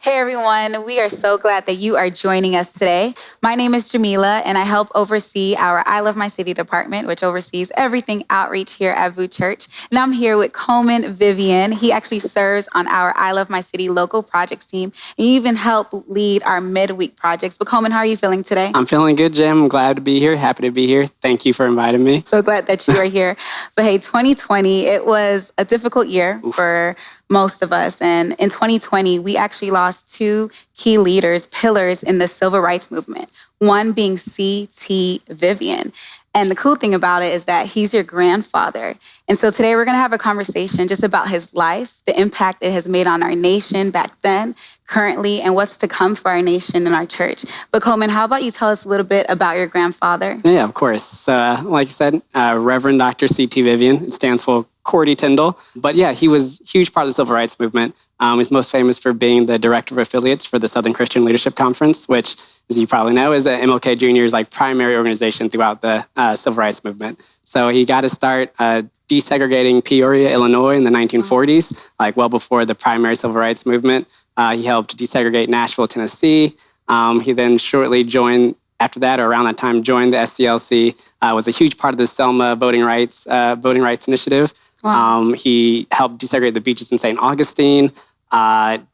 Hey everyone, we are so glad that you are joining us today. My name is Jamila and I help oversee our I Love My City department, which oversees everything outreach here at VOUS Church. And I'm here with Coleman Vivian. He actually serves on our I Love My City local projects team and you even help lead our midweek projects. But Coleman, how are you feeling today? I'm feeling good, Jim. I'm glad to be here. Happy to be here. Thank you for inviting me. So glad that you are here. But hey, 2020, it was a difficult year for most of us. And in 2020, we actually lost two key leaders, pillars in the civil rights movement, one being C.T. Vivian. And the cool thing about it is that he's your grandfather. And so today we're going to have a conversation just about his life, the impact it has made on our nation back then, currently, and what's to come for our nation and our church. But Coleman, how about you tell us a little bit about your grandfather? Yeah, of course. Like you said, Reverend Dr. C.T. Vivian. It stands for Cordy Tyndall. But yeah, he was a huge part of the civil rights movement. He's most famous for being the director of affiliates for the Southern Christian Leadership Conference, which, as you probably know, is MLK Jr.'s primary organization throughout the civil rights movement. So he got to start desegregating Peoria, Illinois in the 1940s, well before the primary civil rights movement. He helped desegregate Nashville, Tennessee. He then shortly joined, after that, or around that time, joined the SCLC, was a huge part of the Selma voting rights initiative. Wow. He helped desegregate the beaches in St. Augustine,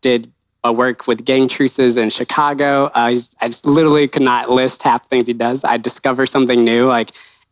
did work with gang truces in Chicago. I just literally could not list half the things he does. I discover something new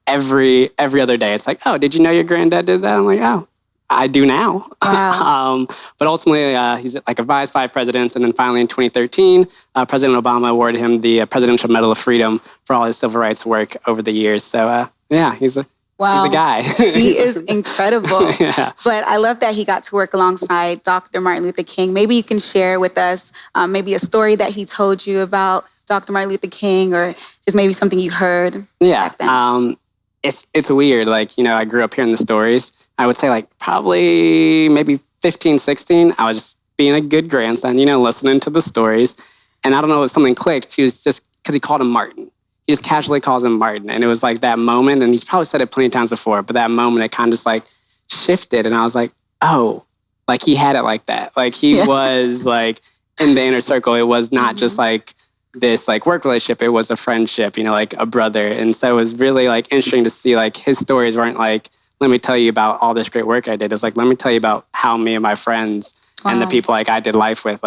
every other day. It's like, oh, did you know your granddad did that? I'm like, oh, I do now. Wow. But ultimately, he's advised 5 presidents. And then finally in 2013, President Obama awarded him the Presidential Medal of Freedom for all his civil rights work over the years. So yeah, he's a guy. He is incredible. Yeah. But I love that he got to work alongside Dr. Martin Luther King. Maybe you can share with us maybe a story that he told you about Dr. Martin Luther King, or just maybe something you heard back then. It's weird. I grew up hearing the stories. I would say probably maybe 15, 16. I was just being a good grandson, listening to the stories. And I don't know, something clicked. He was just, because he called him Martin. He just casually calls him Martin. And it was that moment, and he's probably said it plenty of times before, but that moment, it kind of just shifted. And I was like, oh, he had it like that. He was in the inner circle. It was not just this work relationship. It was a friendship, a brother. And so it was really interesting to see his stories weren't let me tell you about all this great work I did. It was let me tell you about how me and my friends and the people I did life with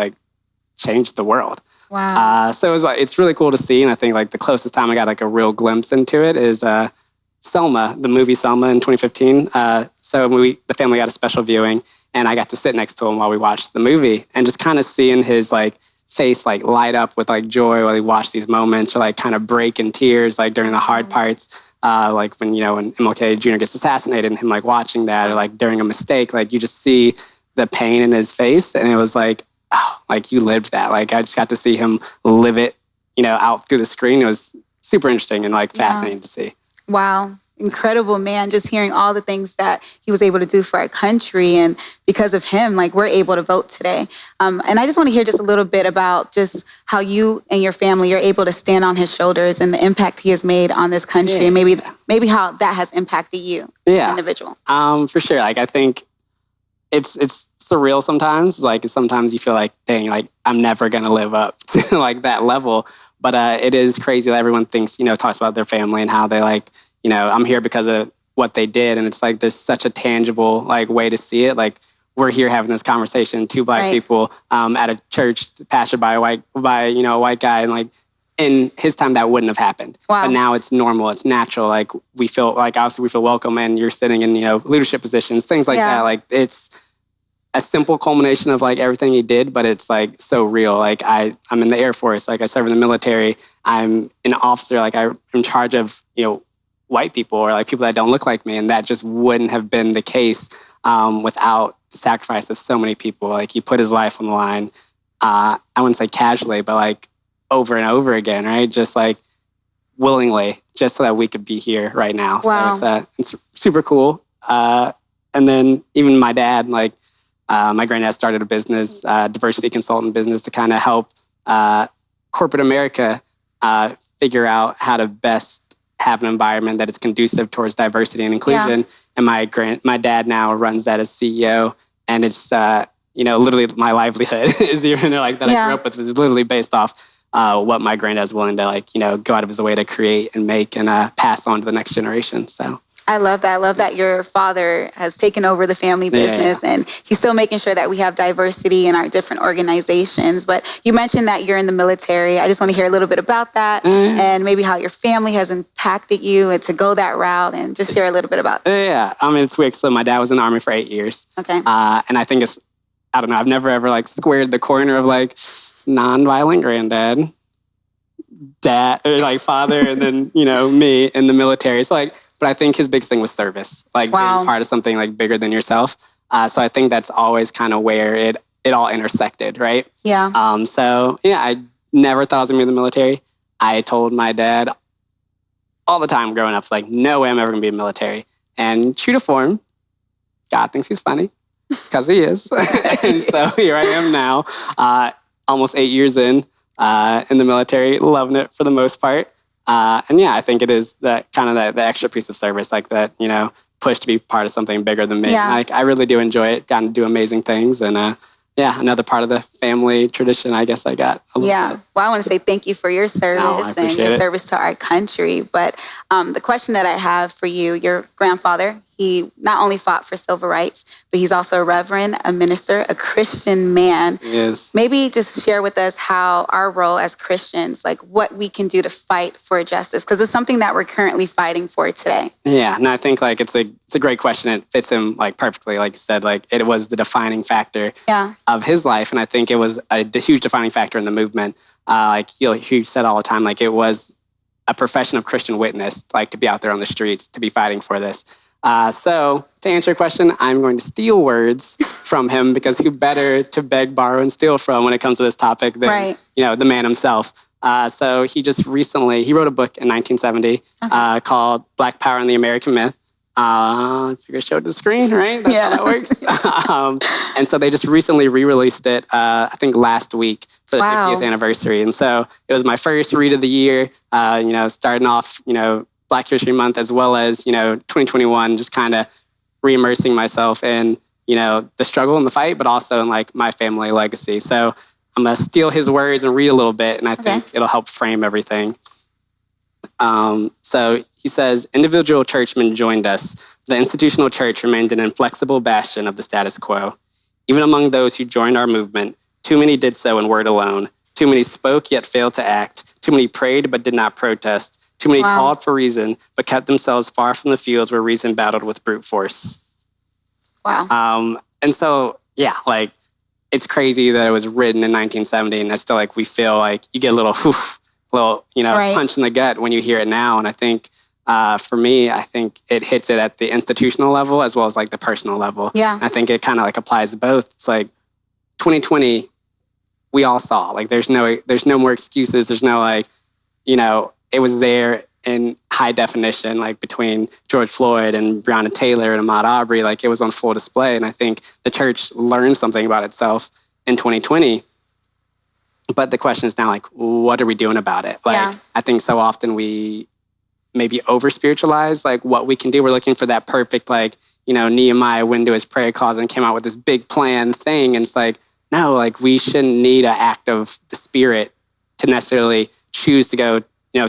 changed the world. Wow. So it was it's really cool to see. And I think the closest time I got a real glimpse into it is Selma, the movie Selma in 2015. So the family got a special viewing and I got to sit next to him while we watched the movie and just kind of seeing his face light up with joy while he watched these moments, or kind of break in tears during the hard parts. When MLK Jr. gets assassinated and him watching that, or during a mistake, you just see the pain in his face, and it was oh, you lived that. I just got to see him live it, out through the screen. It was super interesting and fascinating to see. Wow. Incredible, man. Just hearing all the things that he was able to do for our country. And because of him, we're able to vote today. And I just want to hear just a little bit about just how you and your family are able to stand on his shoulders and the impact he has made on this country, and maybe how that has impacted you as an individual. For sure. I think it's surreal sometimes. Sometimes you feel dang, I'm never going to live up to that level. But it is crazy that everyone thinks, talks about their family and how they I'm here because of what they did. And it's there's such a tangible way to see it. We're here having this conversation, 2 Black people at a church pastored by a white guy. And in his time, that wouldn't have happened. Wow. But now it's normal. It's natural. We feel obviously we feel welcome, and you're sitting in, leadership positions, things that. It's a simple culmination of everything he did, but it's so real. I'm in the Air Force. I serve in the military. I'm an officer. I'm in charge of, white people or people that don't look like me. And that just wouldn't have been the case without the sacrifice of so many people. He put his life on the line. I wouldn't say casually, but over and over again, right? Just willingly, just so that we could be here right now. Wow. So it's super cool. And then even my dad, my granddad started a business, diversity consultant business, to kind of help corporate America figure out how to best have an environment that is conducive towards diversity and inclusion. Yeah. And my dad now runs that as CEO. And it's literally my livelihood is even like that I grew up with was literally based off what my granddad's willing to go out of his way to create and make and pass on to the next generation. So I love that. I love that your father has taken over the family business and he's still making sure that we have diversity in our different organizations. But you mentioned that you're in the military. I just want to hear a little bit about that and maybe how your family has impacted you and to go that route and just share a little bit about that. Yeah. I mean, it's weird. So my dad was in the Army for 8 years. Okay. And I think I don't know, I've never ever squared the corner of nonviolent granddad, dad, or father, and then, me in the military. It's but I think his biggest thing was service, being part of something bigger than yourself. So I think that's always kind of where it all intersected, right? Yeah. So yeah, I never thought I was gonna be in the military. I told my dad all the time growing up, no way I'm ever gonna be in the military. And true to form, God thinks he's funny, because he is. And so here I am now, almost 8 years in the military, loving it for the most part. And yeah, I think it is that kind of the extra piece of service, that, push to be part of something bigger than me. Yeah. I really do enjoy it, gotten to do amazing things. And another part of the family tradition, I guess I got a little bit. Well, I want to say thank you for your service and your service to our country. But the question that I have for you, your grandfather, he not only fought for civil rights, but he's also a reverend, a minister, a Christian man. Yes. Maybe just share with us how our role as Christians, what we can do to fight for justice, because it's something that we're currently fighting for today. Yeah, and I think it's a great question. It fits him perfectly. Like you said, it was the defining factor of his life, and I think it was a huge defining factor in the movement. He said all the time, it was a profession of Christian witness, to be out there on the streets, to be fighting for this. So to answer your question, I'm going to steal words from him, because who better to beg, borrow, and steal from when it comes to this topic than the man himself. So he just recently, he wrote a book in 1970 called Black Power and the American Myth. I figure show it to the screen, right? That's how that works. And so they just recently re-released it, I think last week for the 50th anniversary. And so it was my first read of the year, starting off, Black History Month, as well as, 2021, just kind of re-immersing myself in, the struggle and the fight, but also in my family legacy. So I'm going to steal his words and read a little bit, and I think it'll help frame everything. So he says, individual churchmen joined us. The institutional church remained an inflexible bastion of the status quo. Even among those who joined our movement, too many did so in word alone. Too many spoke yet failed to act. Too many prayed but did not protest. Too many called for reason, but kept themselves far from the fields where reason battled with brute force. Wow. And so, it's crazy that it was written in 1970, and that's still we feel you get a little, punch in the gut when you hear it now. And I think for me, I think it hits it at the institutional level as well as the personal level. Yeah. I think it kind of applies to both. It's 2020, we all saw, there's no more excuses. There's no it was there in high definition, between George Floyd and Breonna Taylor and Ahmaud Arbery, it was on full display. And I think the church learned something about itself in 2020. But the question is now, what are we doing about it? I think so often we maybe over-spiritualize, what we can do. We're looking for that perfect, Nehemiah went into his prayer closet and came out with this big plan thing. And it's no, we shouldn't need an act of the Spirit to necessarily choose to go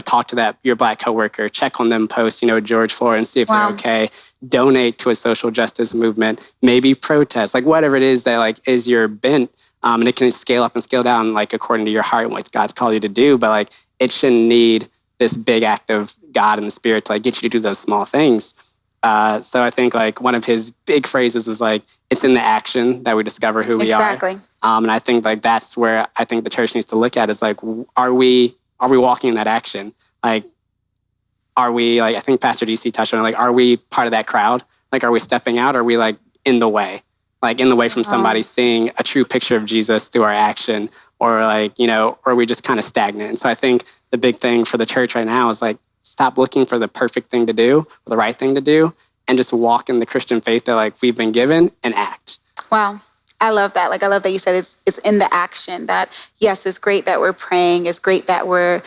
talk to your Black coworker, check on them post, George Floyd, and see if they're okay. Donate to a social justice movement, maybe protest, whatever it is that is your bent. And it can scale up and scale down, according to your heart and what God's called you to do. But it shouldn't need this big act of God and the Spirit to get you to do those small things. So I think one of his big phrases was it's in the action that we discover who we are. Exactly. And I think that's where I think the church needs to look at is are we walking in that action? Are we I think Pastor DC touched on it, are we part of that crowd? Are we stepping out? Or are we in the way? In the way from somebody seeing a true picture of Jesus through our action? Or or are we just kind of stagnant? And so I think the big thing for the church right now is stop looking for the perfect thing to do, or the right thing to do, and just walk in the Christian faith that we've been given and act. Wow. I love that. I love that you said it's in the action that, yes, it's great that we're praying. It's great that we're,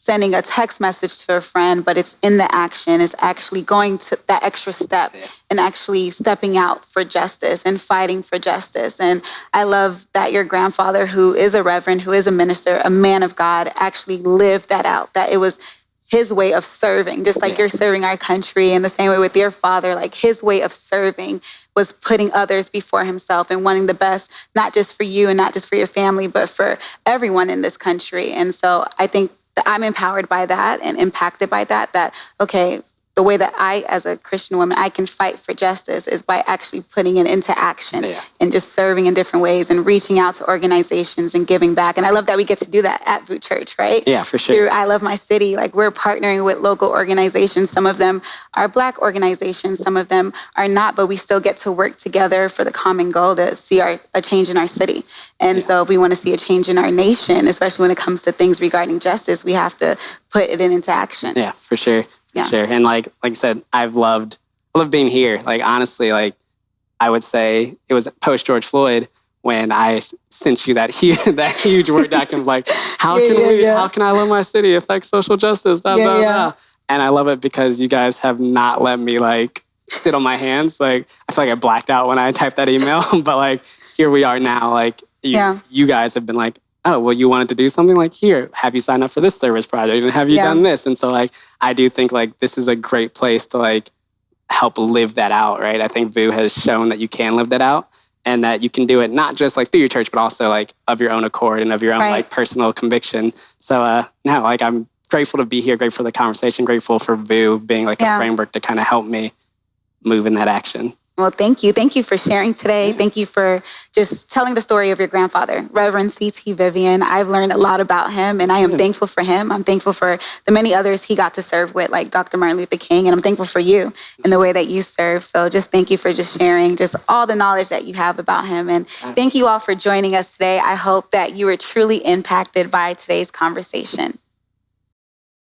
sending a text message to a friend, but it's in the action. It's actually going to that extra step and actually stepping out for justice and fighting for justice. And I love that your grandfather, who is a reverend, who is a minister, a man of God, actually lived that out, that it was his way of serving, just like you're serving our country in the same way with your father. Like his way of serving was putting others before himself and wanting the best, not just for you and not just for your family, but for everyone in this country. And so I think that I'm empowered by that and impacted by that, okay, the way that I, as a Christian woman, I can fight for justice is by actually putting it into action and just serving in different ways and reaching out to organizations and giving back. And I love that we get to do that at VOUS Church, right? Yeah, for sure. Through I Love My City, like we're partnering with local organizations. Some of them are Black organizations, some of them are not, but we still get to work together for the common goal to see a change in our city. And so if we want to see a change in our nation, especially when it comes to things regarding justice, we have to put it into action. Yeah, for sure. Sure. And like I said, I loved being here. Like, honestly, like I would say it was post George Floyd when I sent you that huge Word document, like, how can I love my city affect social justice? Blah, blah, blah. And I love it because you guys have not let me like sit on my hands. Like, I feel like I blacked out when I typed that email, but like, here we are now. Like you guys have been like, oh, well, you wanted to do something, like, here, have you signed up for this service project and have you done this? And so like, I do think like this is a great place to like help live that out, right? I think VOUS has shown that you can live that out and that you can do it not just like through your church, but also like of your own accord and of your own like personal conviction. So now like I'm grateful to be here, grateful for the conversation, grateful for VOUS being like a framework to kind of help me move in that action. Well, thank you. Thank you for sharing today. Thank you for just telling the story of your grandfather, Reverend C.T. Vivian. I've learned a lot about him, and I am thankful for him. I'm thankful for the many others he got to serve with, like Dr. Martin Luther King, and I'm thankful for you and the way that you serve. So just thank you for just sharing just all the knowledge that you have about him. And thank you all for joining us today. I hope that you were truly impacted by today's conversation.